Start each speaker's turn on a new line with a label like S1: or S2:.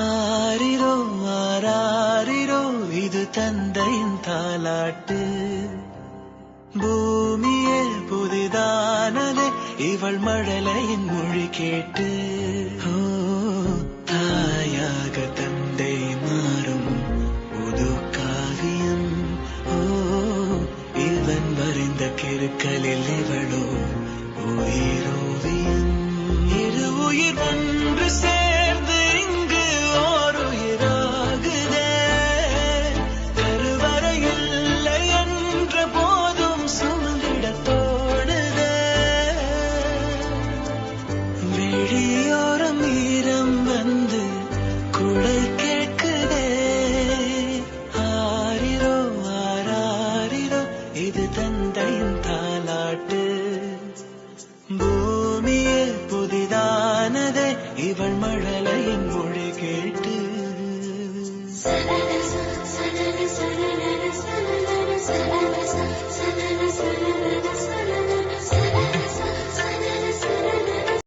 S1: ஆரிரோ ஆராரிரோ இது தந்தையின் தாலாட்டு. பூமியே புதிதானதே இவள் மழலையின் மொழி கேட்டு. ஓ தாயாக தந்தை மாறும் புது காவியம். ஓ இவன் வரைந்த கிறுக்கலில் இவளோ உயிரோவியம். இரு உயிர் ஒன்று சேர்ந்து இங்கு ஓர் உயிராகுதே. கருவறை இல்லை என்ற போதும் சுமந்திட தோடுதே. வெளியோரம் ஈரம் வந்து குடை கேட்குதே. ஆரிரோ ஆராரிரோ இது தந்தையின் தாலாட்டு. பூமியே புதிதானதே இவள் மழலையின் மொழி கேட்டு.